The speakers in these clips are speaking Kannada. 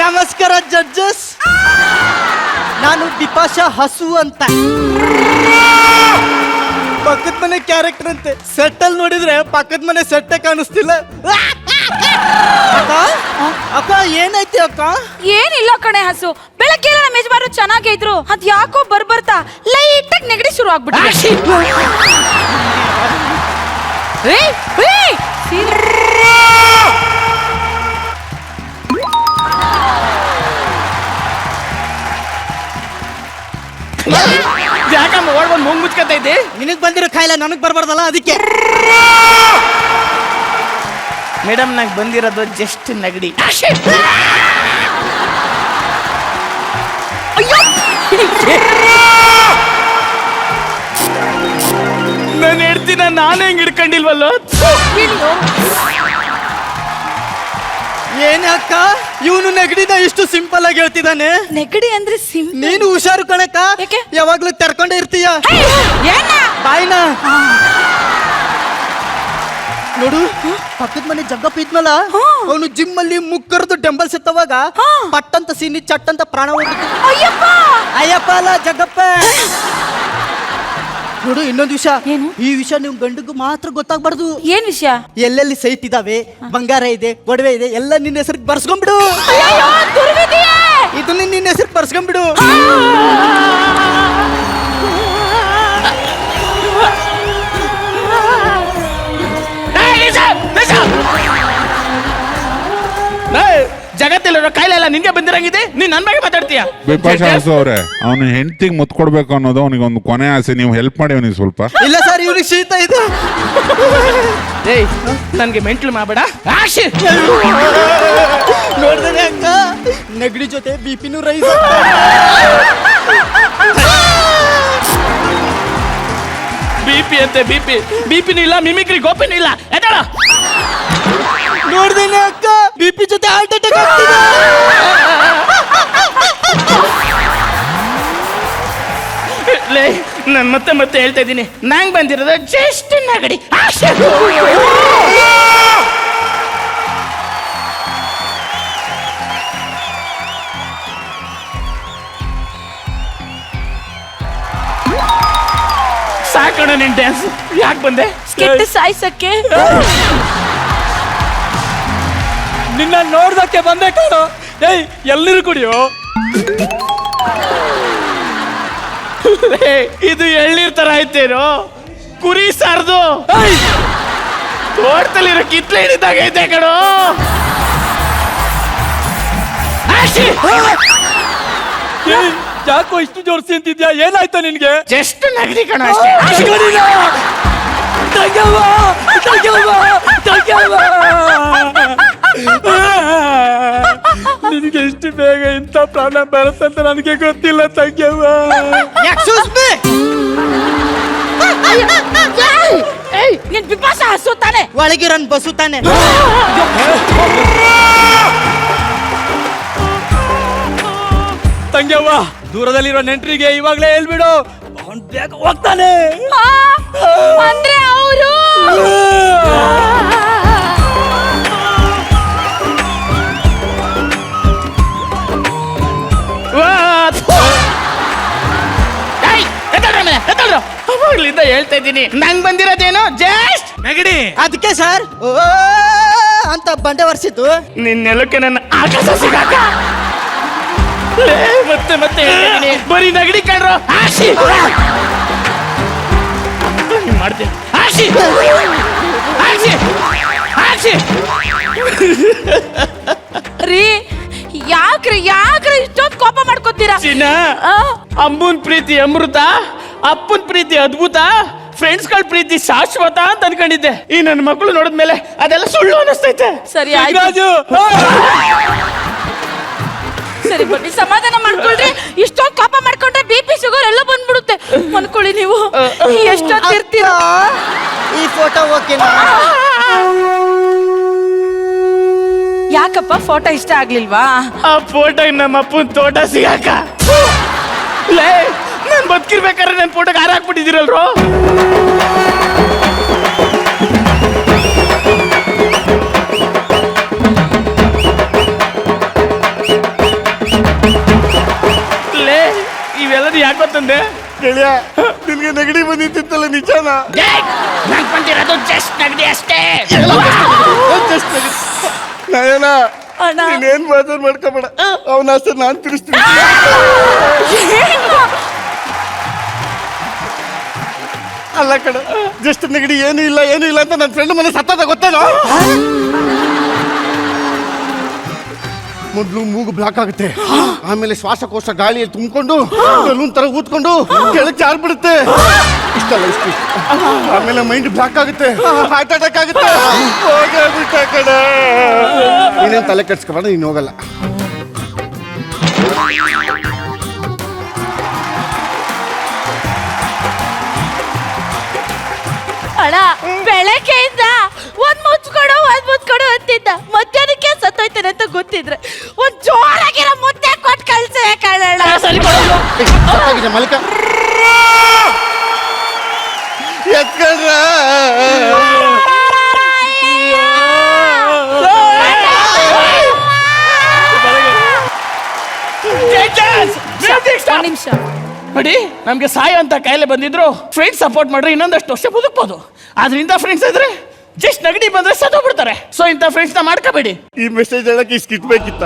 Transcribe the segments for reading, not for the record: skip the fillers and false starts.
ನಮಸ್ಕಾರ ಜಡ್ಜಸ್. ನಾನು ಬಿಪಾಶಾ ಹಸು ಅಂತ. ಪಕ್ಕದ ಮನೆ ಕ್ಯಾರೆಕ್ಟರ್ ಅಂತೆ. ಸೆಟ್ಟಲ್ ನೋಡಿದ್ರೆ ಪಕ್ಕದ ಮನೆ ಸೆಟ್ಟೆ ಕಾಣಿಸ್ತಿಲ್ಲ. ಅಕ್ಕ ಏನಾಯ್ತಿ ಅಕ್ಕ? ಏನಿಲ್ಲ ಕಣೆ ಹಸು. ಬೆಳಗ್ಗೆ ನಮ್ಮ ಯಜಮಾನರು ಚೆನ್ನಾಗೇ ಇದ್ರು, ಅದ್ ಯಾಕೋ ಬರ್ತಾ ಲೈಟ್ ಆಗಿ ನೆಗಡಿ ಶುರು ಆಗ್ಬಿಟ್ಟು. ಯಾಕಮ್ಮ ಓಡ್ಬಂದು ಮೂಗ್ ಮುಚ್ಕತ ಇದ್ದೆ? ನಿನಗ್ ಬಂದಿರೋ ಕಾಯಿಲೆ ನನಗ್ ಬರ್ಬಾರ್ದಲ್ಲ, ಅದಕ್ಕೆ. ಮೇಡಮ್ ನಂಗೆ ಬಂದಿರೋದು ಜಸ್ಟ್ ನೆಗಡಿ. ನಾನು ಹೇಳ್ತೀನ, ನಾನು ಹೆಂಗ್ ಹಿಡ್ಕೊಂಡಿಲ್ವಲ್ಲೋ. ಏನೇ ಅಕ್ಕ, ಇವನು ನೆಗಡಿನ ಇಷ್ಟು ಸಿಂಪಲ್ ಆಗಿ ಹೇಳ್ತಿದ್ದಾನೆ. ನೆಗಡಿ ಅಂದ್ರೆ ನೀನು ಹುಷಾರು ಕಣಕ್ಕ. ಯಾಕೆ? ಯಾವಾಗ್ಲೂ ತೆರ್ಕೊಂಡೇ ಇರ್ತೀಯ ಬಾಯ್ನ. ನೋಡು, ಪಕ್ಕದ ಮನೆ ಜಗ್ಗಪ್ಪ ಇದ್ನಲ್ಲ, ಅವನು ಜಿಮ್ ಅಲ್ಲಿ ಮುಕ್ಕರ್ದು ಡಂಬಲ್ಸ್ ಎತ್ತವಾಗ ಪಟ್ಟಂತ ಸೀನಿ ಚಟ್ಟಂತ ಪ್ರಾಣ ಹೋಗ್ಬಿಟ್ಟು. ಅಯ್ಯಪ್ಪ ಅಲ್ಲ, ಜಗ್ಗಪ್ಪ. ನೋಡು, ಇನ್ನೊಂದು ವಿಷಯ. ಈ ವಿಷಯ ನೀವು ಗಂಡಿಗೂ ಮಾತ್ರ ಗೊತ್ತಾಗ್ಬಾರ್ದು. ಏನ್ ವಿಷಯ? ಎಲ್ಲೆಲ್ಲಿ ಸೈಟ್ ಇದಾವೆ, ಬಂಗಾರ ಇದೆ, ಒಡವೆ ಇದೆ, ಎಲ್ಲ ನಿನ್ನ ಹೆಸರಿಗೆ ಬರ್ಸ್ಕೊಂಡ್ಬಿಡು. ಇದನ್ನ ನಿನ್ನ ಹೆಸರಿಗೆ ಬರ್ಸ್ಕೊಂಡ್ಬಿಡು. ಜಗತ್ತಿಲ್ಲ ಕಾಯಿಲೆ ಎಲ್ಲ ನಿನ್ಗೆ ಬಂದಿರಂಗಿದೆ. ನೀನ್ ನನ್ ಬಗ್ಗೆ ಮಾತಾಡ್ತೀಯ? ಬಿಪಾಶಾ ಹಸು ಅವ್ರೆ, ಅವನು ಹೆಂಡತಿಗೆ ಮುತ್ ಕೊಡ್ಬೇಕು ಅನ್ನೋದು ಅವನಿಗೆ ಒಂದು ಕೊನೆ ಆಸೆ. ನೀವು ಹೆಲ್ಪ್ ಮಾಡಿ ಅವನಿಗೆ ಸ್ವಲ್ಪ. ಇಲ್ಲ ಸರ್, ಇವನಿಗೆ ಶೀತ ಇದೆ. ಏಯ್, ನನ್ಗೆ ಮೆಂಟ್ಲು ಮಾಡಬೇಡ. ನೋಡ್ದೇನೆ ಅಕ್ಕ, ನೆಗಡಿ ಜೊತೆ ಬಿಪಿನೂ ರೈಸ್. ಬಿಪಿ ಅಂತೆ, ಬಿಪಿನೂ ಇಲ್ಲ, ಮಿಮಿಕ್ರಿ ಗೋಪಿನೂ ಇಲ್ಲ. ಎದ್ದಾಳ. ನೋಡ್ದೇನೆ ಅಕ್ಕ, ಬಿಪಿ ಜೊತೆ ಹಾರ್ಟ್ ಅಟ್ಯಾಕ್ ಆಗ್ತಿದೆ. ನಾನು ಮತ್ತೆ ಹೇಳ್ತಾ ಇದ್ದೀನಿ, ನಂಗೆ ಬಂದಿರೋದು ಜಸ್ಟ್ ನೆಗಡಿ. ಸಾಕೋಣ ನಿನ್ ಡ್ಯಾನ್ಸ್. ಯಾಕೆ ಬಂದೆ? ಕೆಟ್ಟ ಸಾಯ್ಸಕ್ಕೆ. ನಿನ್ನ ನೋಡ್ದಕ್ಕೆ ಬಂದೆ ಕಣೋ. ಏಯ್, ಎಲ್ಲರೂ ಕುಡಿಯೋ. ಇದು ಎಳ್ನೀರ್ ತರ ಐತೇನೋ, ಕುರಿ ಸಾರ್ದು ತೋಟದಲ್ಲಿರೋ ಕಿತ್ಲೆ ಹಿಡಿದಾಗ ಐತೆ ಕಣೋ. ಯಾಕೋ ಇಷ್ಟು ಜೋರ್ಸಿ ಅಂತಿದ್ಯಾ? ಏನಾಯ್ತು ನಿನ್ಗೆ? ಜಸ್ಟ್ ನೆಗಡಿ ಕಣ ಅಷ್ಟೇ. ನಿನ್ಗೆ ಎಷ್ಟು ಬೇಗ ಇಂಥ ಪ್ರಾಬ್ಲಮ್ ಬರುತ್ತಂತ ನನಗೆ ಗೊತ್ತಿಲ್ಲ ತಂಗ್ಯವ್ವ. ನೀನ್ ಬಿಪಾಸ ಹಸು ತಾನೆ? ಒಳಗಿರನ್ ಬಸು ತಾನೆ. ತಂಗ್ಯವ್ವ, ದೂರದಲ್ಲಿರೋ ನೆಂಟ್ರಿಗೆ ಇವಾಗ್ಲೇ ಹೇಳ್ಬಿಡು, ಅವನ್ ಬೇಗ ಹೋಗ್ತಾನೆ. ಅಂದ್ರೆ ಅವರು ಅವಾಗ್ಲಿಂದ ಹೇಳ್ತಾ ಇದ್ದೀನಿ, ನಂಗ್ ಬಂದಿರೋದೇನು ಜಸ್ಟ್ ನೆಗಡಿ. ಅದಕ್ಕೆ ಸರ್ ಅಂತ ಬಂಡೆ ವರ್ಷಿತ್ತು. ನಿನ್ ನೆಲಕ್ಕೆ ನನ್ನ ಆಕಾಶ ಸಿಗಾಕ. ಮತ್ತೆ ಹೇಳ್ತೀನಿ, ಬರೀ ನೆಗಡಿ ಕಂಡ್ರು ಆಶಿ ಮಾಡ್ತೀನಿ. ಆಶಿ ಆಶಿ ರೀ, ಯಾಕ್ರಿ ಇಷ್ಟೊಂದು ಕೋಪ ಮಾಡ್ಕೋತೀರಾ? ಚಿನ್ನ, ಅಮ್ಮನ್ ಪ್ರೀತಿ ಅಮೃತ, ಅಪ್ಪನ್ ಪ್ರೀತಿ ಅದ್ಭುತ, ಫ್ರೆಂಡ್ಸ್ಗಳ ಪ್ರೀತಿ ಶಾಶ್ವತ ಅಂತ ಅನ್ಕೊಂಡಿದ್ದೆ. ಈ ನನ್ನ ಮಕ್ಕಳು ನೋಡಿದ್ಮೇಲೆ ಅದೆಲ್ಲ ಸುಳ್ಳು ಅನಿಸ್ತೈತೆ. ಸರಿ ಆಯ್ತು, ಸರಿ ಬನ್ನಿ ಸಮಾಧಾನ ಮಾಡ್ಕೊಳ್ರಿ. ಇಷ್ಟೊಂದು ಕೋಪ ಮಾಡ್ಕೊಂಡ್ರೆ BP ಶುಗರ್ ಎಲ್ಲ ಬಂದ್ಬಿಡುತ್ತೆ. ಅನ್ಕೊಳ್ಳಿ ನೀವು ಎಷ್ಟೊತ್ತಿರ್ತೀರ. ಈ ಫೋಟೋ ಓಕೆನಾ? ಯಾಕಪ್ಪ ಫೋಟೋ ಇಷ್ಟ ಆಗ್ಲಿಲ್ವಾ? ಆ ಫೋಟೋ ನಮ್ಮ ಅಪ್ಪನ ತೋಟ ಸಿಗಾಕ. ನಾನು ಬದುಕಿರ್ಬೇಕಾದ್ರೆ ನನ್ನ ಫೋಟೋಗೆ ಹಾರ ಹಾಕ್ಬಿಟ್ಟಿದ್ದೀರಲ್ರೋ. ಗೆಳೆಯ ನಿನ್ಗೆ ನೆಗಡಿ ಬಂದಿತ್ತಲ್ಲ ನಿಜಾನ? ನಂಗೆ ಬಂದಿರೋದು ಜಸ್ಟ್ ನೆಗಡಿ ಅಷ್ಟೇ. ನಯನ ಅಣ್ಣ. ನೀನೇನ್ ಬೇಜಾರ್ ಮಾಡ್ಕೋಬೇಡ, ಅವನ ಅಷ್ಟೇ ನಾನ್ ತಿರ್ಸ್ತೀನಿ. ಅಲ್ಲ ಕಣ, ಜಸ್ಟ್ ನೆಗಡಿ ಏನೂ ಇಲ್ಲ ಅಂತ ನನ್ನ ಫ್ರೆಂಡ್ ಮನೆ ಸತ್ತದ ಗೊತ್ತೇನೋ? ಮೊದ್ಲು ಮೂಗು ಬ್ಲಾಕ್ ಆಗುತ್ತೆ, ಆಮೇಲೆ ಶ್ವಾಸಕೋಶ ಗಾಳಿಯಲ್ಲಿ ತುಂಬಿಕೊಂಡು ಬಲೂನ್ ತರ ಊದ್ಕೊಂಡು ಕೆಳಗೆ ಜಾರ್ಬಿಡುತ್ತೆ. ಇಷ್ಟಲ್ಲ ಇಷ್ಟು, ಆಮೇಲೆ ಮೈಂಡ್ ಬ್ಲಾಕ್ ಆಗುತ್ತೆ, ಹಾರ್ಟ್ ಅಟ್ಯಾಕ್ ಆಗುತ್ತೆ. ಹೋಗ್ಬಿಟ್ಟ ಕಣ. ನೀನೇನ್ ತಲೆ ಕೆಡ್ಸ್ಕೊಬೇಡ, ನೀನು ಹೋಗಲ್ಲ. ಅಣ್ಣ ಬೆಳಗ್ಗೆಯಿಂದ ಒಂದ್ ಮುಚ್ಕೊಡು ಅಂತಿದ್ದ. ಮಧ್ಯಾಹ್ನಕ್ಕೆ ಸತ್ತೋಯ್ತಾನೆ ಅಂತ ಗೊತ್ತಿದ್ರೆ ಒಂದ್ ಜೋರಾಗಿರೋ ಮುದ್ದೆ ಕೊಟ್ಟು ಕಳ್ಸ ಕಳ್ಳಣ್ಣ. ಸರಿ ಸಾಕಾಗಿದೆ ಮಲಿಕ. ಎತ್ಕೊಂಡ್ರ ಒಂದ್ ನಿಮಿಷ. ನೋಡಿ, ನಮ್ಗೆ ಸಾಯ ಅಂತ ಕಾಯಿಲೆ ಬಂದಿದ್ರು ಫ್ರೆಂಡ್ಸ್ ಸಪೋರ್ಟ್ ಮಾಡ್ರೆ ಇನ್ನೊಂದಷ್ಟು ವರ್ಷ ಬದುಕ್ಬೋದು. ಆದ್ರಿಂದ ಫ್ರೆಂಡ್ಸ್ ಇದ್ರೆ ಜಸ್ಟ್ ನೆಗಡಿ ಬಂದ್ರೆ ಸತ್ತೋಗ್ಬಿಡ್ತಾರೆ. ಸೊ ಇಂಥ ಫ್ರೆಂಡ್ಸ್ ನ ಮಾಡ್ಕೋಬೇಡಿ. ಈ ಮೆಸೇಜ್ ಹೇಳಕ್ಕೆ ಈ ಸ್ಕಿಟ್ ಬೇಕಿತ್ತ?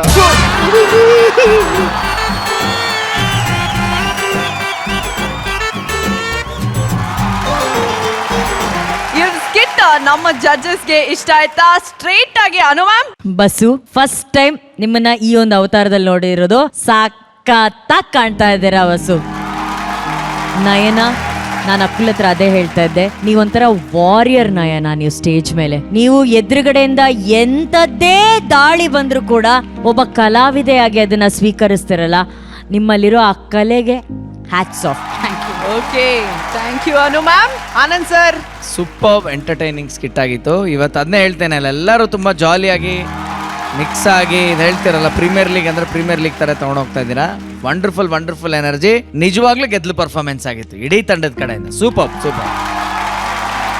ಇವ್ರ ಸ್ಕಿಟ್ ನಮ್ಮ ಜಡ್ಜಸ್ಗೆ ಇಷ್ಟ ಆಯ್ತಾ? ಸ್ಟ್ರೈಟ್ ಆಗಿ ಅನು ಮ್ಯಾಮ್. ಬಸ್ಸು ಫಸ್ಟ್ ಟೈಮ್ ನಿಮ್ಮನ್ನ ಈ ಒಂದು ಅವತಾರದಲ್ಲಿ ನೋಡಿರೋದು. ಸಾಕಾಗಿ ಕಾಣ್ತಾ ಇದ್ದೀರಾ ಬಸ್ಸು. ನಯನ, ನಾನು ಅಕ್ಕುಲ್ ಹತ್ರ ಅದೇ ಹೇಳ್ತಾ ಇದ್ದೆ, ನೀವೊಂಥರ ವಾರಿಯರ್ ನಯನ. ನೀವು ಸ್ಟೇಜ್ ಮೇಲೆ ನೀವು ಎದುರುಗಡೆಯಿಂದ ಎಂಥದ್ದೇ ದಾಳಿ ಬಂದರೂ ಕೂಡ ಒಬ್ಬ ಕಲಾವಿದೆಯಾಗಿ ಅದನ್ನ ಸ್ವೀಕರಿಸ್ತಿರಲ್ಲ. ನಿಮ್ಮಲ್ಲಿರೋ ಆ ಕಲೆಗೆ hats off. Okay, thank you Anu ma'am. Anand sir. Super entertaining skit ಆಗಿತ್ತು. ಇವತ್ತು ಅದನ್ನೇ ಹೇಳ್ತೇನೆ ಅಲ್ಲ, ಎಲ್ಲರೂ ತುಂಬ ಜಾಲಿಯಾಗಿ ಮಿಕ್ಸ್ ಆಗಿ ಇದು ಹೇಳ್ತಿರಲ್ಲ, ಪ್ರೀಮಿಯರ್ ಲೀಗ್ ಅಂದರೆ ಪ್ರೀಮಿಯರ್ ಲೀಗ್ ಥರ ತೊಗೊಂಡೋಗ್ತಾ ಇದ್ದೀರಾ. Wonderful energy. ನಿಜವಾಗ್ಲೂ ಗೆದ್ಲು ಪರ್ಫಾರ್ಮೆನ್ಸ್ ಆಗಿತ್ತು ಇಡೀ ತಂಡದ ಕಡೆಯಿಂದ. ಸೂಪರ್.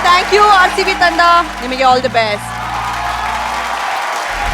ಥ್ಯಾಂಕ್ ಯು RCB ತಂಡ, ನಿಮಗೆ ಆಲ್ ದಿ ಬೆಸ್ಟ್.